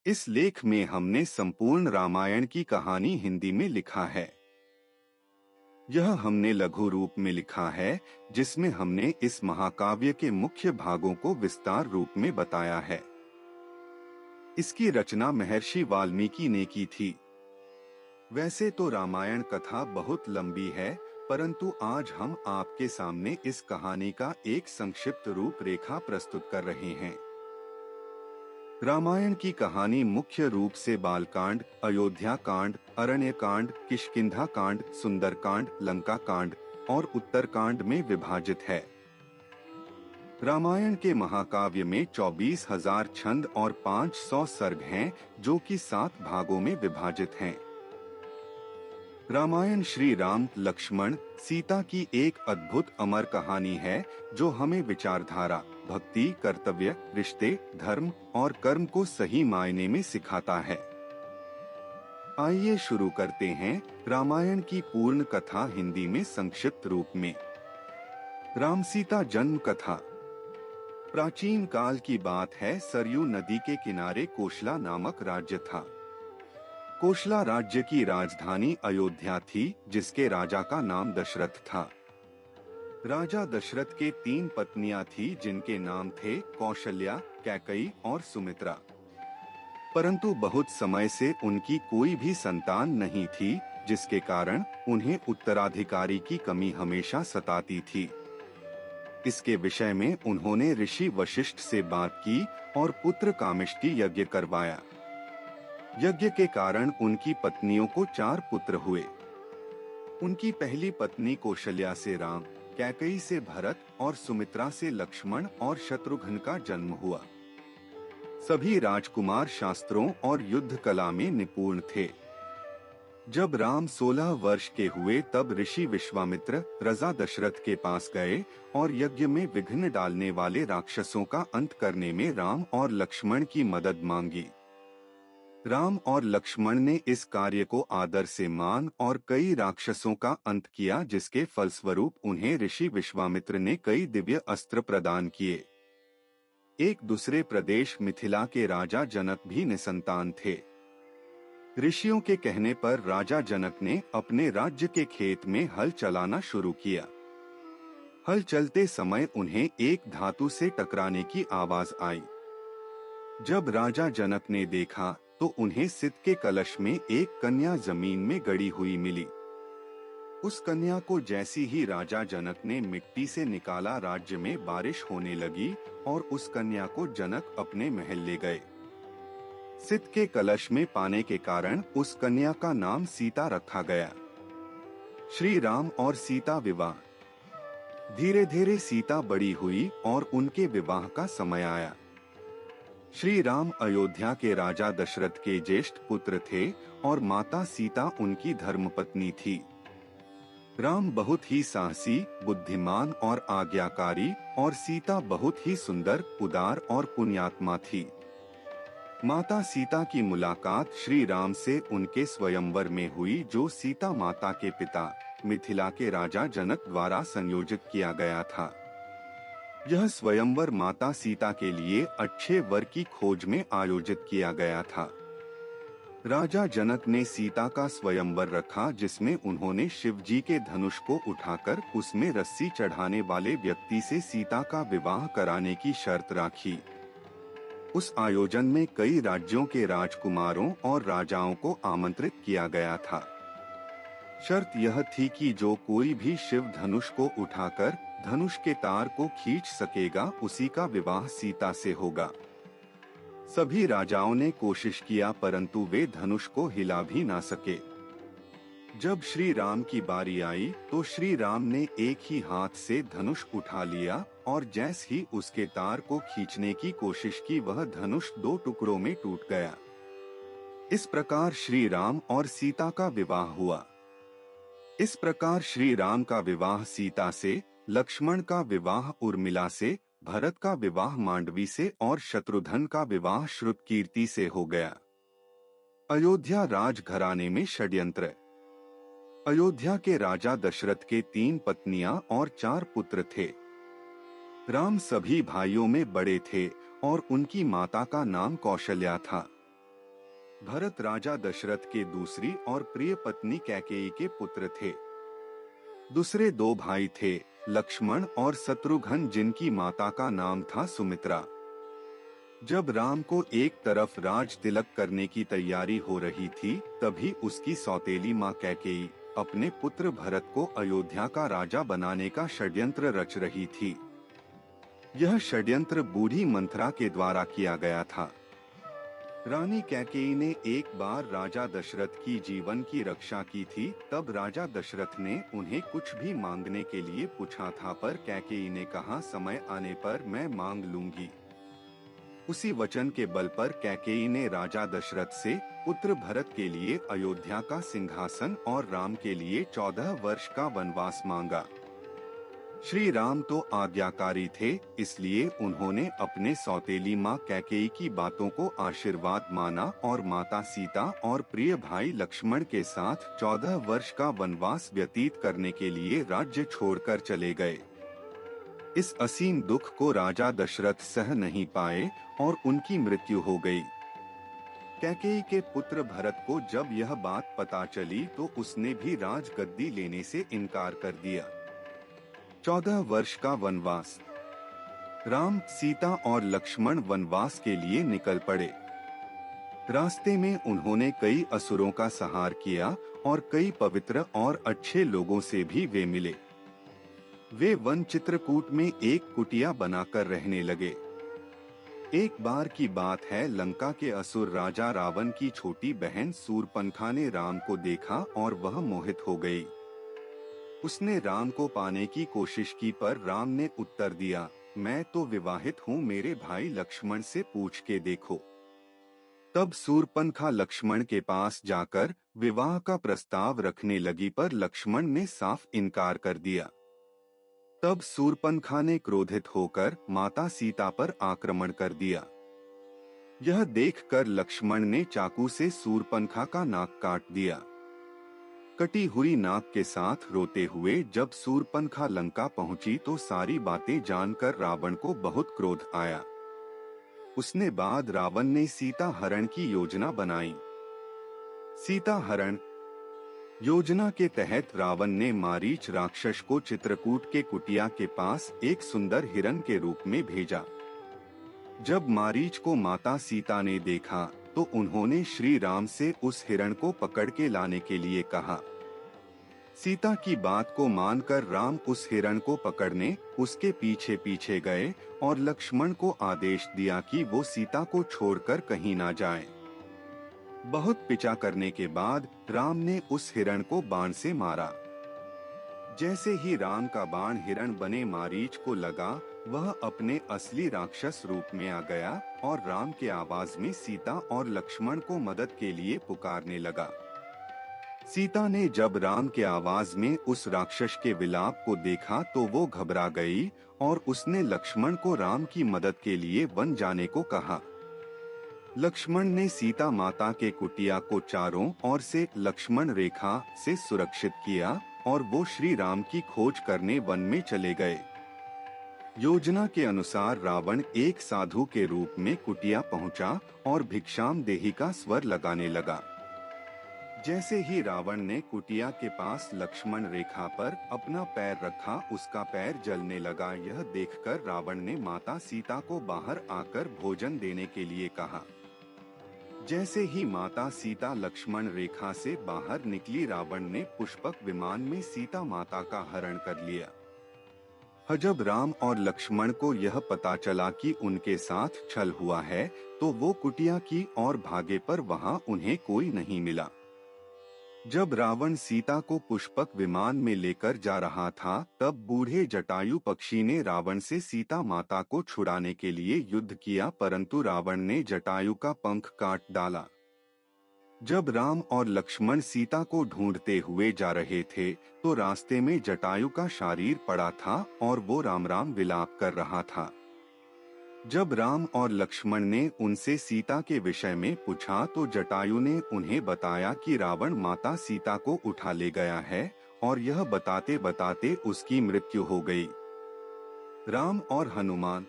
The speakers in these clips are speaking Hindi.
इस लेख में हमने संपूर्ण रामायण की कहानी हिंदी में लिखा है। यह हमने लघु रूप में लिखा है, जिसमें हमने इस महाकाव्य के मुख्य भागों को विस्तार रूप में बताया है। इसकी रचना महर्षि वाल्मीकि ने की थी। वैसे तो रामायण कथा बहुत लंबी है, परंतु आज हम आपके सामने इस कहानी का एक संक्षिप्त रूपरेखा प्रस्तुत कर रहे हैं। रामायण की कहानी मुख्य रूप से बालकांड, अयोध्या कांड, अरण्य कांड, किष्किंधा कांड, सुंदरकांड, लंका कांड और उत्तरकांड में विभाजित है। रामायण के महाकाव्य में 24,000 छंद और 500 सर्ग हैं, जो कि 7 भागों में विभाजित हैं। रामायण श्री राम, लक्ष्मण, सीता की एक अद्भुत अमर कहानी है, जो हमें विचारधारा, भक्ति, कर्तव्य, रिश्ते, धर्म और कर्म को सही मायने में सिखाता है। आइए शुरू करते हैं रामायण की पूर्ण कथा हिंदी में संक्षिप्त रूप में। राम सीता जन्म कथा। प्राचीन काल की बात है। सरयू नदी के किनारे कोशला नामक राज्य था। कोशला राज्य की राजधानी अयोध्या थी, जिसके राजा का नाम दशरथ था। राजा दशरथ के 3 पत्नियां थी, जिनके नाम थे कौशल्या, कैकई और सुमित्रा। परंतु बहुत समय से उनकी कोई भी संतान नहीं थी, जिसके कारण उन्हें उत्तराधिकारी की कमी हमेशा सताती थी। इसके विषय में उन्होंने ऋषि वशिष्ठ से बात की और पुत्र कामिष्टि यज्ञ करवाया। यज्ञ के कारण उनकी पत्नियों को 4 पुत्र हुए। उनकी पहली पत्नी कौशल्या से राम, कैकई से भरत और सुमित्रा से लक्ष्मण और शत्रुघ्न का जन्म हुआ। सभी राजकुमार शास्त्रों और युद्ध कला में निपुण थे। जब राम 16 वर्ष के हुए, तब ऋषि विश्वामित्र रजा दशरथ के पास गए और यज्ञ में विघ्न डालने वाले राक्षसों का अंत करने में राम और लक्ष्मण की मदद मांगी। राम और लक्ष्मण ने इस कार्य को आदर से मान और कई राक्षसों का अंत किया, जिसके फलस्वरूप उन्हें ऋषि विश्वामित्र ने कई दिव्य अस्त्र प्रदान किए। एक दूसरे प्रदेश मिथिला के राजा जनक भी निसंतान थे। ऋषियों के कहने पर राजा जनक ने अपने राज्य के खेत में हल चलाना शुरू किया। हल चलते समय उन्हें एक धातु से टकराने की आवाज आई। जब राजा जनक ने देखा तो उन्हें सित के कलश में एक कन्या जमीन में गड़ी हुई मिली। उस कन्या को जैसी ही राजा जनक ने मिट्टी से निकाला, राज्य में बारिश होने लगी और उस कन्या को जनक अपने महल ले गए। सित के कलश में पाने के कारण उस कन्या का नाम सीता रखा गया। श्री राम और सीता विवाह। धीरे धीरे सीता बड़ी हुई और उनके विवाह का समय आया। श्री राम अयोध्या के राजा दशरथ के ज्येष्ठ पुत्र थे और माता सीता उनकी धर्मपत्नी थी। राम बहुत ही साहसी, बुद्धिमान और आज्ञाकारी और सीता बहुत ही सुंदर, उदार और पुण्यात्मा थी। माता सीता की मुलाकात श्री राम से उनके स्वयंवर में हुई, जो सीता माता के पिता मिथिला के राजा जनक द्वारा संयोजित किया गया था। यह स्वयंवर माता सीता के लिए अच्छे वर की खोज में आयोजित किया गया था। राजा जनक ने सीता का स्वयंवर रखा, जिसमें उन्होंने शिव जी के धनुष को उठाकर उसमें रस्सी चढ़ाने वाले व्यक्ति से सीता का विवाह कराने की शर्त राखी। उस आयोजन में कई राज्यों के राजकुमारों और राजाओं को आमंत्रित किया गया था। शर्त यह थी कि जो कोई भी शिव धनुष को उठाकर धनुष के तार को खींच सकेगा, उसी का विवाह सीता से होगा। सभी राजाओं ने कोशिश किया, परंतु वे धनुष को हिला भी ना सके। जब श्री राम की बारी आई तो श्री राम ने एक ही हाथ से धनुष उठा लिया और जैसे ही उसके तार को खींचने की कोशिश की, वह धनुष 2 टुकड़ों में टूट गया। इस प्रकार श्री राम और सीता का विवाह हुआ। इस प्रकार श्री राम का विवाह सीता से, लक्ष्मण का विवाह उर्मिला से, भरत का विवाह मांडवी से और शत्रुघ्न का विवाह श्रुतकीर्ति से हो गया। अयोध्या राजघराने में षड्यंत्र। अयोध्या के राजा दशरथ के 3 पत्नियां और 4 पुत्र थे। राम सभी भाइयों में बड़े थे और उनकी माता का नाम कौशल्या था। भरत राजा दशरथ के दूसरी और प्रिय पत्नी कैकेयी के पुत्र थे। दूसरे दो भाई थे, लक्ष्मण और शत्रुघ्न, जिनकी माता का नाम था सुमित्रा। जब राम को एक तरफ राज तिलक करने की तैयारी हो रही थी, तभी उसकी सौतेली माँ कैकेयी अपने पुत्र भरत को अयोध्या का राजा बनाने का षड्यंत्र रच रही थी। यह षड्यंत्र बूढ़ी मंथरा के द्वारा किया गया था। रानी कैकेयी ने एक बार राजा दशरथ की जीवन की रक्षा की थी। तब राजा दशरथ ने उन्हें कुछ भी मांगने के लिए पूछा था, पर कैकेयी ने कहा, समय आने पर मैं मांग लूंगी। उसी वचन के बल पर कैकेयी ने राजा दशरथ से पुत्र भरत के लिए अयोध्या का सिंहासन और राम के लिए 14 वर्ष का वनवास मांगा। श्री राम तो आज्ञाकारी थे, इसलिए उन्होंने अपने सौतेली माँ कैकेयी की बातों को आशीर्वाद माना और माता सीता और प्रिय भाई लक्ष्मण के साथ 14 वर्ष का वनवास व्यतीत करने के लिए राज्य छोड़कर चले गए। इस असीम दुख को राजा दशरथ सह नहीं पाए और उनकी मृत्यु हो गई। कैकेयी के पुत्र भरत को जब यह बात पता चली तो उसने भी राजगद्दी लेने से इनकार कर दिया। 14 वर्ष का वनवास। राम, सीता और लक्ष्मण वनवास के लिए निकल पड़े। रास्ते में उन्होंने कई असुरों का संहार किया और कई पवित्र और अच्छे लोगों से भी वे मिले। वे वन चित्रकूट में एक कुटिया बनाकर रहने लगे। एक बार की बात है, लंका के असुर राजा रावण की छोटी बहन शूर्पणखा ने राम को देखा और वह मोहित हो गई। उसने राम को पाने की कोशिश की, पर राम ने उत्तर दिया, मैं तो विवाहित हूँ, मेरे भाई लक्ष्मण से पूछ के देखो। तब शूर्पणखा लक्ष्मण के पास जाकर विवाह का प्रस्ताव रखने लगी, पर लक्ष्मण ने साफ इनकार कर दिया। तब शूर्पणखा ने क्रोधित होकर माता सीता पर आक्रमण कर दिया। यह देखकर लक्ष्मण ने चाकू से शूर्पणखा का नाक काट दिया। कटी हुई नाक के साथ रोते हुए जब शूर्पणखा लंका पहुंची तो सारी बातें जानकर रावण को बहुत क्रोध आया। उसने बाद रावण ने सीता हरण की योजना बनाई। सीता हरण योजना के तहत रावण ने मारीच राक्षस को चित्रकूट के कुटिया के पास एक सुंदर हिरण के रूप में भेजा। जब मारीच को माता सीता ने देखा तो उन्होंने श्री राम से उस हिरण को पकड़ के लाने के लिए कहा। सीता की बात को मानकर राम उस हिरण को पकड़ने उसके पीछे पीछे गए और लक्ष्मण को आदेश दिया कि वो सीता को छोड़कर कहीं ना जाए। बहुत पीछा करने के बाद राम ने उस हिरण को बाण से मारा। जैसे ही राम का बाण हिरण बने मारीच को लगा, वह अपने असली राक्षस रूप में आ गया और राम के आवाज में सीता और लक्ष्मण को मदद के लिए पुकारने लगा। सीता ने जब राम के आवाज में उस राक्षस के विलाप को देखा तो वो घबरा गई और उसने लक्ष्मण को राम की मदद के लिए वन जाने को कहा। लक्ष्मण ने सीता माता के कुटिया को चारों ओर से लक्ष्मण रेखा से सुरक्षित किया और वो श्री राम की खोज करने वन में चले गए। योजना के अनुसार रावण एक साधु के रूप में कुटिया पहुंचा और भिक्षाम देही का स्वर लगाने लगा। जैसे ही रावण ने कुटिया के पास लक्ष्मण रेखा पर अपना पैर रखा, उसका पैर जलने लगा। यह देखकर रावण ने माता सीता को बाहर आकर भोजन देने के लिए कहा। जैसे ही माता सीता लक्ष्मण रेखा से बाहर निकली, रावण ने पुष्पक विमान में सीता माता का हरण कर लिया। जब राम और लक्ष्मण को यह पता चला कि उनके साथ छल हुआ है तो वो कुटिया की ओर भागे, पर वहां उन्हें कोई नहीं मिला। जब रावण सीता को पुष्पक विमान में लेकर जा रहा था, तब बूढ़े जटायु पक्षी ने रावण से सीता माता को छुड़ाने के लिए युद्ध किया, परंतु रावण ने जटायु का पंख काट डाला। जब राम और लक्ष्मण सीता को ढूंढते हुए जा रहे थे तो रास्ते में जटायु का शरीर पड़ा था और वो राम राम विलाप कर रहा था। जब राम और लक्ष्मण ने उनसे सीता के विषय में पूछा तो जटायु ने उन्हें बताया कि रावण माता सीता को उठा ले गया है और यह बताते बताते उसकी मृत्यु हो गई। राम और हनुमान।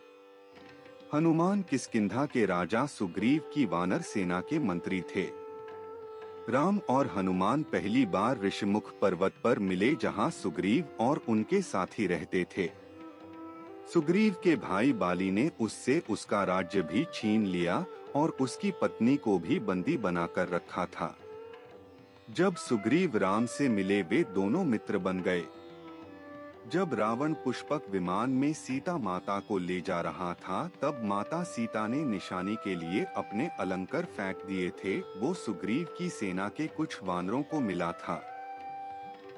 हनुमान किष्किंधा के राजा सुग्रीव की वानर सेना के मंत्री थे। राम और हनुमान पहली बार ऋषिमुख पर्वत पर मिले, जहां सुग्रीव और उनके साथी रहते थे। सुग्रीव के भाई बाली ने उससे उसका राज्य भी छीन लिया और उसकी पत्नी को भी बंदी बनाकर रखा था। जब सुग्रीव राम से मिले, वे दोनों मित्र बन गए। जब रावण पुष्पक विमान में सीता माता को ले जा रहा था, तब माता सीता ने निशानी के लिए अपने अलंकार फेंक दिए थे। वो सुग्रीव की सेना के कुछ वानरों को मिला था।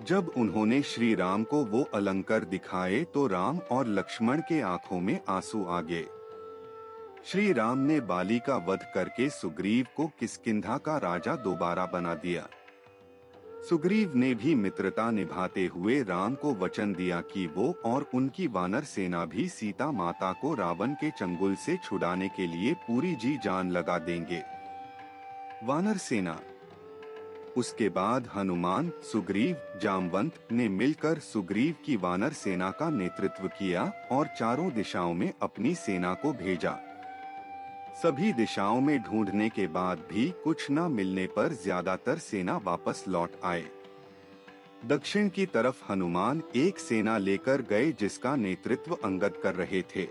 जब उन्होंने श्री राम को वो अलंकार दिखाए, तो राम और लक्ष्मण के आंखों में आंसू आ गए। श्री राम ने बाली का वध करके सुग्रीव को किष्किंधा का राजा दोबारा बना दिया। सुग्रीव ने भी मित्रता निभाते हुए राम को वचन दिया कि वो और उनकी वानर सेना भी सीता माता को रावण के चंगुल से छुड़ाने के लिए पूरी जी जान लगा देंगे। वानर सेना। उसके बाद हनुमान, सुग्रीव, जामवंत ने मिलकर सुग्रीव की वानर सेना का नेतृत्व किया और चारों दिशाओं में अपनी सेना को भेजा। सभी दिशाओं में ढूंढने के बाद भी कुछ न मिलने पर ज्यादातर सेना वापस लौट आए। दक्षिण की तरफ हनुमान एक सेना लेकर गए, जिसका नेतृत्व अंगद कर रहे थे।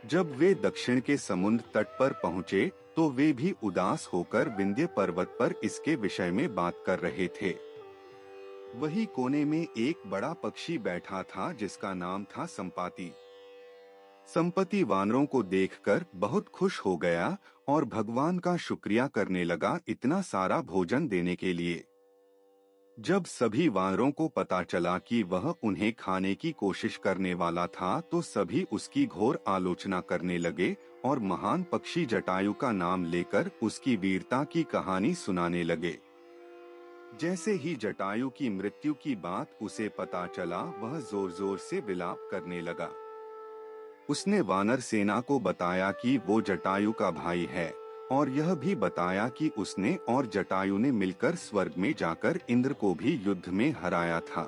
जब वे दक्षिण के समुद्र तट पर पहुंचे, तो वे भी उदास होकर विंध्य पर्वत पर इसके विषय में बात कर रहे थे। वही कोने में एक बड़ा पक्षी बैठा था, जिसका नाम था संपाति। संपत्ति वानरों को देखकर बहुत खुश हो गया और भगवान का शुक्रिया करने लगा, इतना सारा भोजन देने के लिए। जब सभी वानरों को पता चला कि वह उन्हें खाने की कोशिश करने वाला था, तो सभी उसकी घोर आलोचना करने लगे और महान पक्षी जटायु का नाम लेकर उसकी वीरता की कहानी सुनाने लगे। जैसे ही जटायु की मृत्यु की बात उसे पता चला, वह जोर जोर से विलाप करने लगा। उसने वानर सेना को बताया कि वो जटायु का भाई है, और यह भी बताया कि उसने और जटायु ने मिलकर स्वर्ग में जाकर इंद्र को भी युद्ध में हराया था।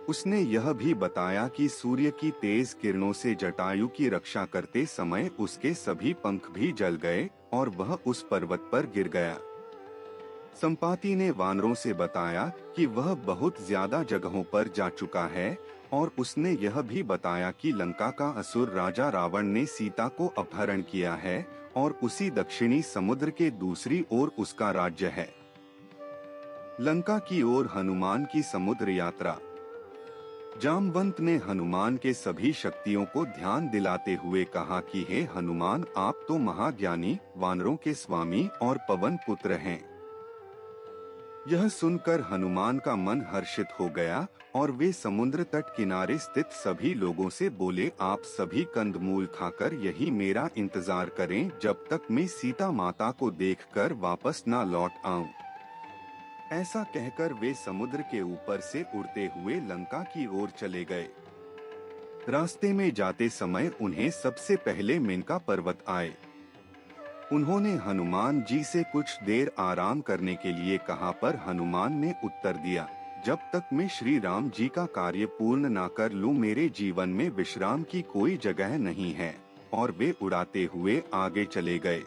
उसने यह भी बताया कि सूर्य की तेज किरणों से जटायु की रक्षा करते समय उसके सभी पंख भी जल गए और वह उस पर्वत पर गिर गया। संपाति ने वानरों से बताया कि वह बहुत ज्यादा जगहों पर जा चुका है, और उसने यह भी बताया कि लंका का असुर राजा रावण ने सीता को अपहरण किया है और उसी दक्षिणी समुद्र के दूसरी ओर उसका राज्य है। लंका की ओर हनुमान की समुद्र यात्रा। जामवंत ने हनुमान के सभी शक्तियों को ध्यान दिलाते हुए कहा कि हे हनुमान, आप तो महाज्ञानी, वानरों के स्वामी और पवन पुत्र हैं। यह सुनकर हनुमान का मन हर्षित हो गया और वे समुद्र तट किनारे स्थित सभी लोगों से बोले, आप सभी कंदमूल खाकर यही मेरा इंतजार करें, जब तक मैं सीता माता को देखकर वापस ना लौट आऊं। ऐसा कहकर वे समुद्र के ऊपर से उड़ते हुए लंका की ओर चले गए। रास्ते में जाते समय उन्हें सबसे पहले मेनका पर्वत आए। उन्होंने हनुमान जी से कुछ देर आराम करने के लिए कहा, पर हनुमान ने उत्तर दिया, जब तक मैं श्री राम जी का कार्य पूर्ण ना कर लूं, मेरे जीवन में विश्राम की कोई जगह नहीं है। और वे उड़ाते हुए आगे चले गए।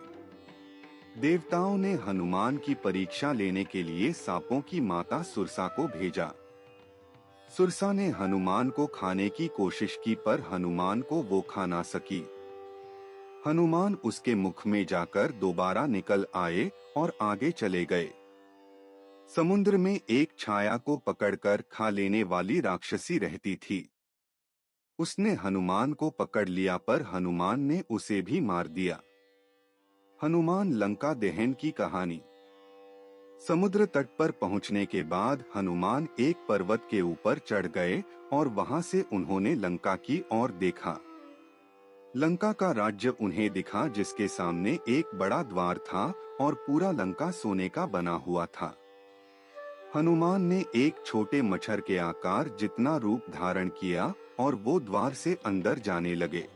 देवताओं ने हनुमान की परीक्षा लेने के लिए सांपों की माता सुरसा को भेजा। सुरसा ने हनुमान को खाने की कोशिश की, पर हनुमान को वो खा ना सकी। हनुमान उसके मुख में जाकर दोबारा निकल आए और आगे चले गए। समुद्र में एक छाया को पकड़कर खा लेने वाली राक्षसी रहती थी। उसने हनुमान को पकड़ लिया, पर हनुमान ने उसे भी मार दिया। हनुमान लंका दहन की कहानी। समुद्र तट पर पहुंचने के बाद हनुमान एक पर्वत के ऊपर चढ़ गए और वहां से उन्होंने लंका की ओर देखा। लंका का राज्य उन्हें दिखा, जिसके सामने एक बड़ा द्वार था और पूरा लंका सोने का बना हुआ था। हनुमान ने एक छोटे मच्छर के आकार जितना रूप धारण किया और वो द्वार से अंदर जाने लगे।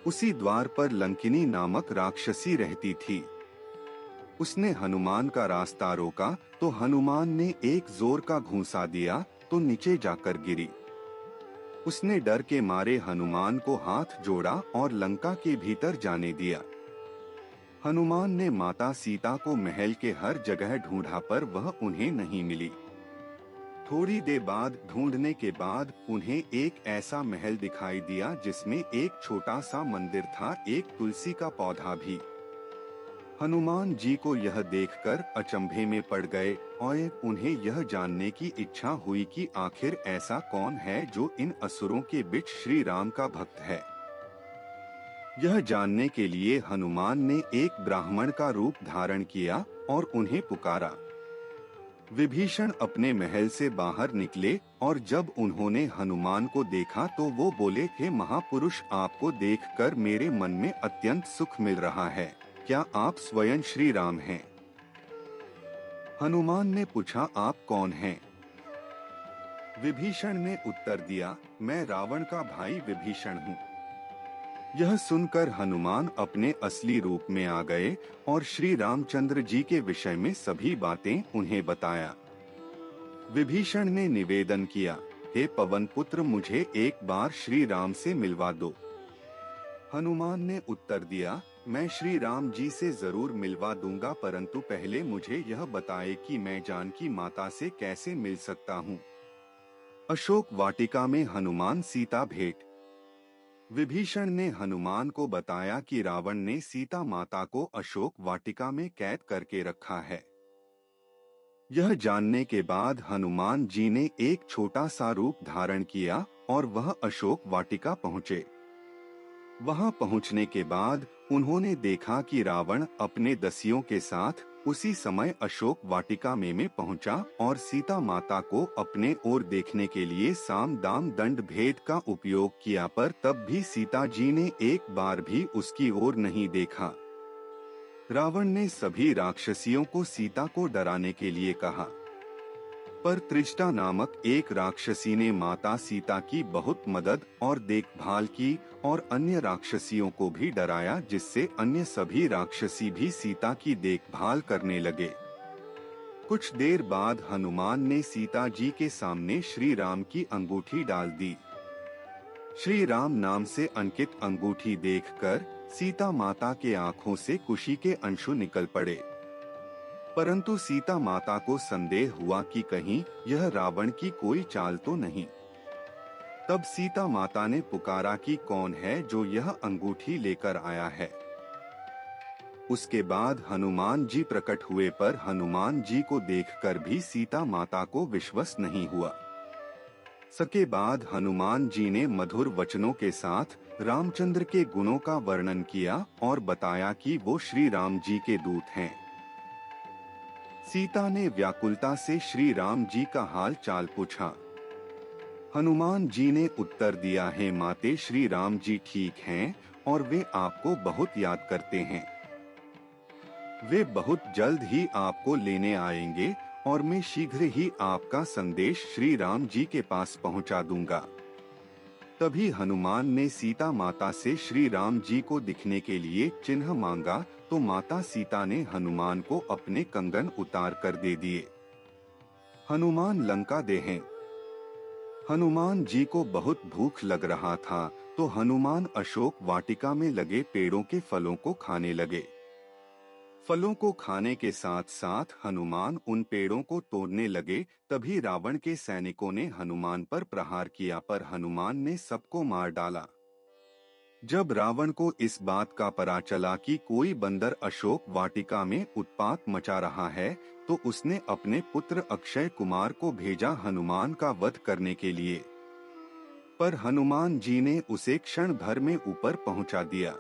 उसी द्वार पर लंकिनी नामक राक्षसी रहती थी। उसने हनुमान का रास्ता रोका तो हनुमान ने एक जोर का घूंसा दिया तो नीचे जाकर गिरी। उसने डर के मारे हनुमान को हाथ जोड़ा और लंका के भीतर जाने दिया। हनुमान ने माता सीता को महल के हर जगह ढूंढा पर वह उन्हें नहीं मिली। थोड़ी देर बाद ढूंढने के बाद उन्हें एक ऐसा महल दिखाई दिया जिसमें एक छोटा सा मंदिर था, एक तुलसी का पौधा भी। हनुमान जी को यह देखकर अचंभे में पड़ गए और उन्हें यह जानने की इच्छा हुई कि आखिर ऐसा कौन है जो इन असुरों के बीच श्री राम का भक्त है। यह जानने के लिए हनुमान ने एक ब्राह्मण का रूप धारण किया और उन्हें पुकारा। विभीषण अपने महल से बाहर निकले और जब उन्होंने हनुमान को देखा तो वो बोले, हे महापुरुष, आपको देखकर मेरे मन में अत्यंत सुख मिल रहा है। क्या आप स्वयं श्री राम हैं? हनुमान ने पूछा, आप कौन हैं? विभीषण ने उत्तर दिया, मैं रावण का भाई विभीषण हूँ। यह सुनकर हनुमान अपने असली रूप में आ गए और श्री रामचंद्र जी के विषय में सभी बातें उन्हें बताया। विभीषण ने निवेदन किया, हे पवन पुत्र, मुझे एक बार श्री राम से मिलवा दो। हनुमान ने उत्तर दिया, मैं श्री राम जी से जरूर मिलवा दूंगा, परंतु पहले मुझे यह बताए कि मैं जानकी माता से कैसे मिल सकता हूँ। अशोक वाटिका में हनुमान सीता भेंट। विभीषण ने हनुमान को बताया कि रावण ने सीता माता को अशोक वाटिका में कैद करके रखा है। यह जानने के बाद हनुमान जी ने एक छोटा सा रूप धारण किया और वह अशोक वाटिका पहुँचे। वहां पहुंचने के बाद उन्होंने देखा कि रावण अपने दसियों के साथ उसी समय अशोक वाटिका में पहुंचा और सीता माता को अपने ओर देखने के लिए साम दाम दंड भेद का उपयोग किया, पर तब भी सीता जी ने एक बार भी उसकी ओर नहीं देखा। रावण ने सभी राक्षसियों को सीता को डराने के लिए कहा, पर त्रिष्टा नामक एक राक्षसी ने माता सीता की बहुत मदद और देखभाल की और अन्य राक्षसियों को भी डराया, जिससे अन्य सभी राक्षसी भी सीता की देखभाल करने लगे। कुछ देर बाद हनुमान ने सीता जी के सामने श्री राम की अंगूठी डाल दी। श्री राम नाम से अंकित अंगूठी देखकर सीता माता के आंखों से खुशी के अंशु निकल पड़े, परंतु सीता माता को संदेह हुआ कि कहीं यह रावण की कोई चाल तो नहीं। तब सीता माता ने पुकारा कि कौन है जो यह अंगूठी लेकर आया है। उसके बाद हनुमान जी प्रकट हुए, पर हनुमान जी को देखकर भी सीता माता को विश्वास नहीं हुआ। सके बाद हनुमान जी ने मधुर वचनों के साथ रामचंद्र के गुणों का वर्णन किया और बताया कि वो श्री राम जी के दूत हैं। सीता ने व्याकुलता से श्री राम जी का हाल चाल पूछा। हनुमान जी ने उत्तर दिया, है माते, श्री राम जी ठीक हैं और वे आपको बहुत याद करते हैं। वे बहुत जल्द ही आपको लेने आएंगे और मैं शीघ्र ही आपका संदेश श्री राम जी के पास पहुंचा दूंगा। तभी हनुमान ने सीता माता से श्री राम जी को दिखने के लिए चिन्ह मांगा, तो माता सीता ने हनुमान को अपने कंगन उतार कर दे दिए। हनुमान लंका देहें। हनुमान जी को बहुत भूख लग रहा था, तो हनुमान अशोक वाटिका में लगे पेड़ों के फलों को खाने लगे। फलों को खाने के साथ साथ हनुमान उन पेड़ों को तोड़ने लगे। तभी रावण के सैनिकों ने हनुमान पर प्रहार किया, पर हनुमान ने सबको मार डाला। जब रावण को इस बात का पता चला कि कोई बंदर अशोक वाटिका में उत्पात मचा रहा है, तो उसने अपने पुत्र अक्षय कुमार को भेजा हनुमान का वध करने के लिए, पर हनुमान जी ने उसे क्षण भर में ऊपर पहुंचा दिया।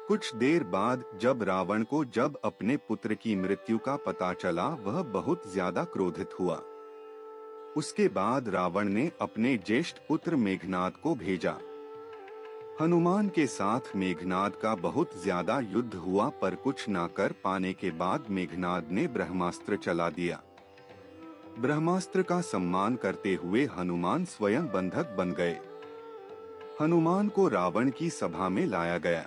कुछ देर बाद जब अपने पुत्र की मृत्यु का पता चला, वह बहुत ज्यादा क्रोधित हुआ। उसके बाद रावण ने अपने ज्येष्ठ पुत्र मेघनाद को भेजा। हनुमान के साथ मेघनाद का बहुत ज्यादा युद्ध हुआ, पर कुछ ना कर पाने के बाद मेघनाद ने ब्रह्मास्त्र चला दिया। ब्रह्मास्त्र का सम्मान करते हुए हनुमान स्वयं बंधक बन गए। हनुमान को रावण की सभा में लाया गया।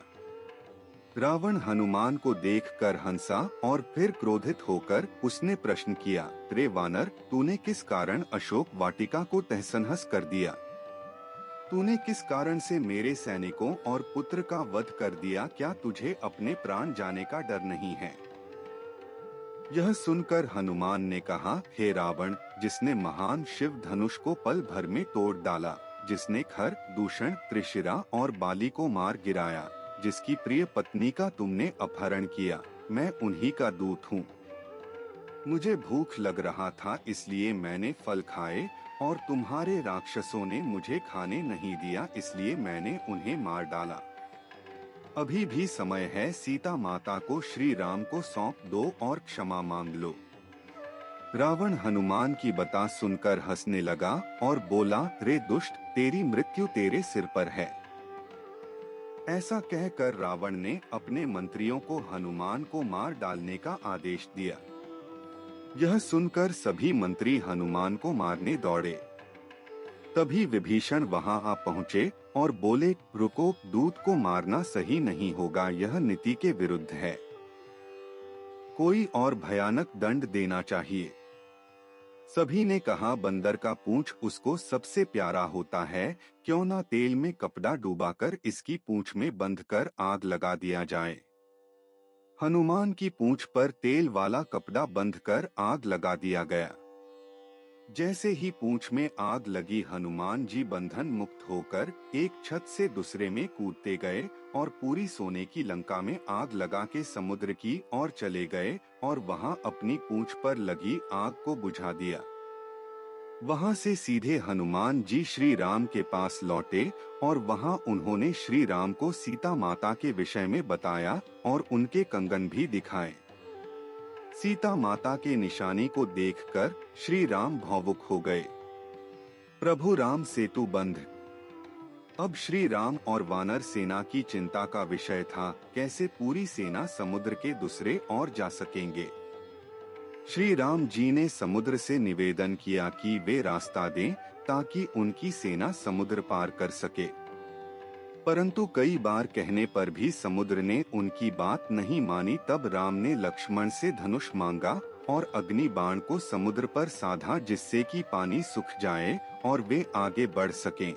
रावण हनुमान को देखकर हंसा और फिर क्रोधित होकर उसने प्रश्न किया, रे वानर, तूने किस कारण अशोक वाटिका को तहस-नहस कर दिया? तूने किस कारण से मेरे सैनिकों और पुत्र का वध कर दिया? क्या तुझे अपने प्राण जाने का डर नहीं है? यह सुनकर हनुमान ने कहा, हे रावण, जिसने महान शिव धनुष को पल भर में तोड़ डाला, जिसने खर, दूषण, त्रिशिरा और बाली को मार गिराया, जिसकी प्रिय पत्नी का तुमने अपहरण किया, मैं उन्हीं का दूत हूँ। मुझे भूख लग रहा था, इसलिए मैंने फल खाए, और तुम्हारे राक्षसों ने मुझे खाने नहीं दिया, इसलिए मैंने उन्हें मार डाला। अभी भी समय है, सीता माता को श्री राम को सौंप दो और क्षमा मांग लो। रावण हनुमान की बात सुनकर हंसने लगा और बोला, रे दुष्ट, तेरी मृत्यु तेरे सिर पर है। ऐसा कहकर रावण ने अपने मंत्रियों को हनुमान को मार डालने का आदेश दिया। यह सुनकर सभी मंत्री हनुमान को मारने दौड़े। तभी विभीषण वहां आ पहुंचे और बोले, रुको, दूत को मारना सही नहीं होगा, यह नीति के विरुद्ध है। कोई और भयानक दंड देना चाहिए। सभी ने कहा, बंदर का पूंछ उसको सबसे प्यारा होता है, क्यों ना तेल में कपड़ा डुबाकर इसकी पूंछ में बंधकर आग लगा दिया जाए। हनुमान की पूंछ पर तेल वाला कपड़ा बंधकर आग लगा दिया गया। जैसे ही पूंछ में आग लगी, हनुमान जी बंधन मुक्त होकर एक छत से दूसरे में कूदते गए और पूरी सोने की लंका में आग लगा के समुद्र की ओर चले गए और वहां अपनी पूंछ पर लगी आग को बुझा दिया। वहां से सीधे हनुमान जी श्री राम के पास लौटे और वहां उन्होंने श्री राम को सीता माता के विषय में बताया और उनके कंगन भी दिखाए। सीता माता के निशानी को देखकर श्री राम भावुक हो गए। प्रभु राम सेतु बंध। अब श्री राम और वानर सेना की चिंता का विषय था, कैसे पूरी सेना समुद्र के दूसरे ओर जा सकेंगे। श्री राम जी ने समुद्र से निवेदन किया कि वे रास्ता दें ताकि उनकी सेना समुद्र पार कर सके। परंतु कई बार कहने पर भी समुद्र ने उनकी बात नहीं मानी। तब राम ने लक्ष्मण से धनुष मांगा और अग्नि बाण को समुद्र पर साधा, जिससे कि पानी सूख जाए और वे आगे बढ़ सकें।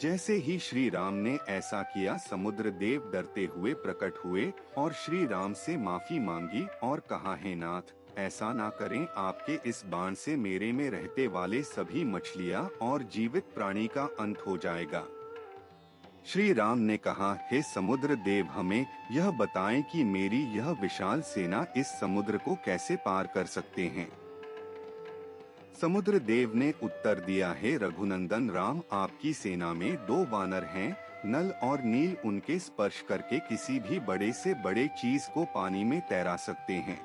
जैसे ही श्री राम ने ऐसा किया, समुद्र देव डरते हुए प्रकट हुए और श्री राम से माफी मांगी और कहा, हे नाथ, ऐसा ना करें, आपके इस बाण से मेरे में रहते वाले सभी मछलियां और जीवित प्राणी का अंत हो जाएगा। श्री राम ने कहा, हे समुद्र देव, हमें यह बताएं कि मेरी यह विशाल सेना इस समुद्र को कैसे पार कर सकते हैं। समुद्र देव ने उत्तर दिया, हे रघुनंदन राम, आपकी सेना में 2 वानर हैं, नल और नील, उनके स्पर्श करके किसी भी बड़े से बड़े चीज को पानी में तैरा सकते हैं।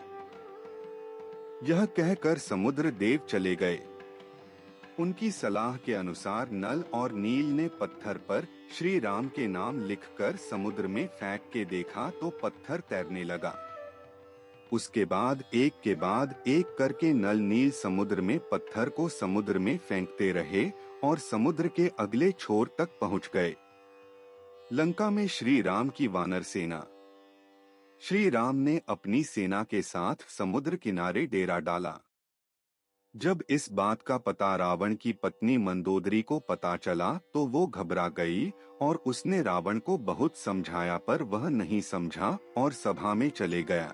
यह कहकर समुद्र देव चले गए। उनकी सलाह के अनुसार नल और नील ने पत्थर पर श्री राम के नाम लिखकर समुद्र में फेंक के देखा तो पत्थर तैरने लगा। उसके बाद एक करके नल नील समुद्र में पत्थर को समुद्र में फेंकते रहे और समुद्र के अगले छोर तक पहुंच गए। लंका में श्री राम की वानर सेना। श्री राम ने अपनी सेना के साथ समुद्र किनारे डेरा डाला। जब इस बात का पता रावण की पत्नी मंदोदरी को पता चला तो वो घबरा गई और उसने रावण को बहुत समझाया, पर वह नहीं समझा और सभा में चले गया।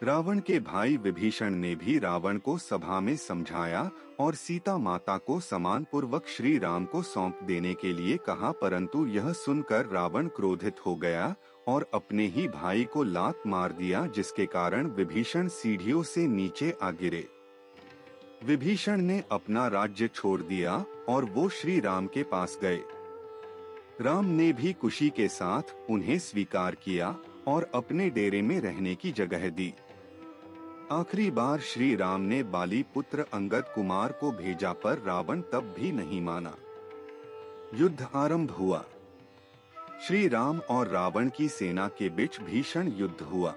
रावण के भाई विभीषण ने भी रावण को सभा में समझाया और सीता माता को सम्मान पूर्वक श्री राम को सौंप देने के लिए कहा, परंतु यह सुनकर रावण क्रोधित हो गया और अपने ही भाई को लात मार दिया, जिसके कारण विभीषण सीढ़ियों से नीचे आ गिरे। विभीषण ने अपना राज्य छोड़ दिया और वो श्री राम के पास गए। राम ने भी खुशी के साथ उन्हें स्वीकार किया और अपने डेरे में रहने की जगह दी। आखिरी बार श्री राम ने बाली पुत्र अंगद कुमार को भेजा, पर रावण तब भी नहीं माना। युद्ध आरंभ हुआ। श्री राम और रावण की सेना के बीच भीषण युद्ध हुआ।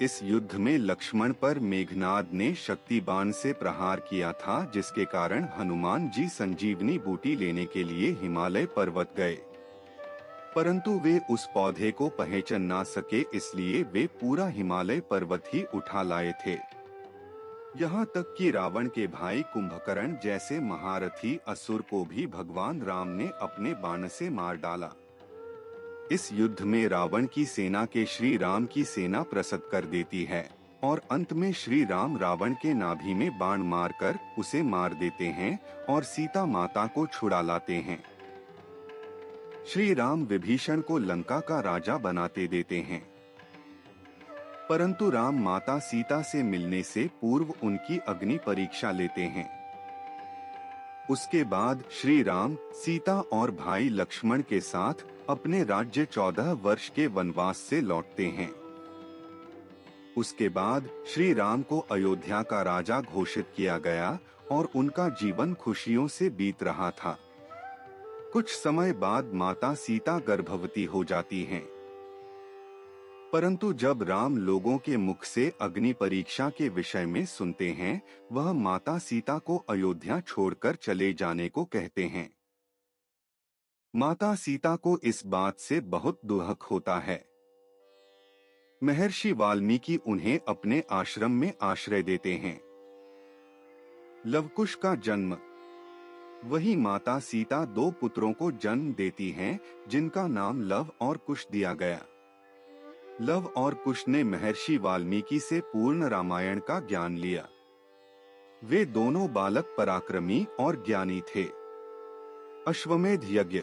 इस युद्ध में लक्ष्मण पर मेघनाद ने शक्ति बाण से प्रहार किया था, जिसके कारण हनुमान जी संजीवनी बूटी लेने के लिए हिमालय पर्वत गए, परंतु वे उस पौधे को पहचान ना सके, इसलिए वे पूरा हिमालय पर्वत ही उठा लाए थे। यहाँ तक कि रावण के भाई कुंभकर्ण जैसे महारथी असुर को भी भगवान राम ने अपने बाण से मार डाला। इस युद्ध में रावण की सेना के श्री राम की सेना प्रसन्न कर देती है और अंत में श्री राम रावण के नाभि में बाण मारकर उसे मार देते हैं और सीता माता को छुड़ा लाते हैं। श्री राम विभीषण को लंका का राजा बनाते देते हैं, परंतु राम माता सीता से मिलने से पूर्व उनकी अग्नि परीक्षा लेते हैं। उसके बाद श्री राम सीता और भाई लक्ष्मण के साथ अपने राज्य 14 वर्ष के वनवास से लौटते हैं। उसके बाद श्री राम को अयोध्या का राजा घोषित किया गया और उनका जीवन खुशियों से बीत रहा था। कुछ समय बाद माता सीता गर्भवती हो जाती हैं। परंतु जब राम लोगों के मुख से अग्नि परीक्षा के विषय में सुनते हैं, वह माता सीता को अयोध्या छोड़कर चले जाने को कहते हैं। माता सीता को इस बात से बहुत दुख होता है। महर्षि वाल्मीकि उन्हें अपने आश्रम में आश्रय देते हैं। लवकुश का जन्म। वही माता सीता 2 पुत्रों को जन्म देती हैं, जिनका नाम लव और कुश दिया गया। लव और कुश ने महर्षि वाल्मीकि से पूर्ण रामायण का ज्ञान लिया। वे दोनों बालक पराक्रमी और ज्ञानी थे। अश्वमेध यज्ञ।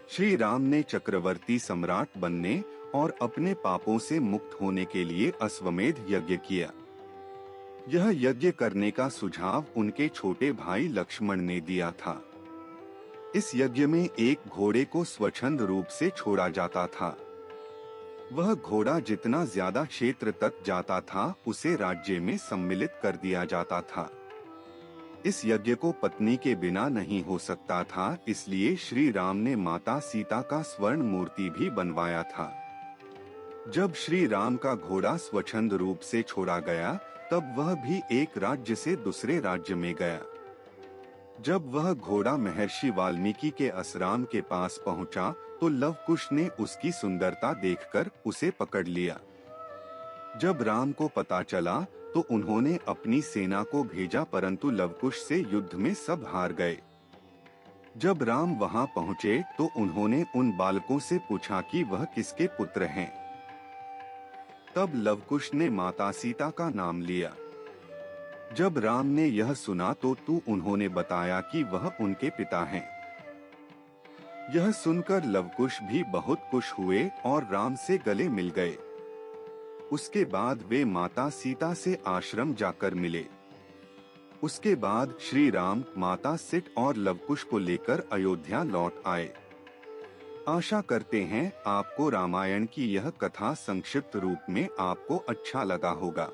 श्री राम ने चक्रवर्ती सम्राट बनने और अपने पापों से मुक्त होने के लिए अश्वमेध यज्ञ किया। यह यज्ञ करने का सुझाव उनके छोटे भाई लक्ष्मण ने दिया था। इस यज्ञ में एक घोड़े को स्वच्छंद रूप से छोड़ा जाता था। वह घोड़ा जितना ज्यादा क्षेत्र तक जाता था, उसे राज्य में सम्मिलित कर दिया जाता था। इस यज्ञ को पत्नी के बिना नहीं हो सकता था, इसलिए श्री राम ने माता सीता का स्वर्ण मूर्ति भी बनवाया था। जब श्री राम का घोड़ा स्वच्छंद रूप से छोड़ा गया, तब वह भी एक राज्य से दूसरे राज्य में गया। जब वह घोड़ा महर्षि वाल्मीकि के आश्रम के पास पहुंचा, तो लवकुश ने उसकी सुंदरता देखकर उसे पकड़ लिया। जब राम को पता चला, तो उन्होंने अपनी सेना को भेजा, परंतु लवकुश से युद्ध में सब हार गए। जब राम वहां पहुंचे, तो उन्होंने उन बालकों से पूछा कि वह किसके पुत्र हैं। तब लवकुश ने माता सीता का नाम लिया। जब राम ने यह सुना, तो उन्होंने बताया कि वह उनके पिता हैं। यह सुनकर लवकुश भी बहुत खुश हुए और राम से गले मिल गए। उसके बाद वे माता सीता से आश्रम जाकर मिले। उसके बाद श्री राम माता सीता और लवकुश को लेकर अयोध्या लौट आए। आशा करते हैं आपको रामायण की यह कथा संक्षिप्त रूप में आपको अच्छा लगा होगा।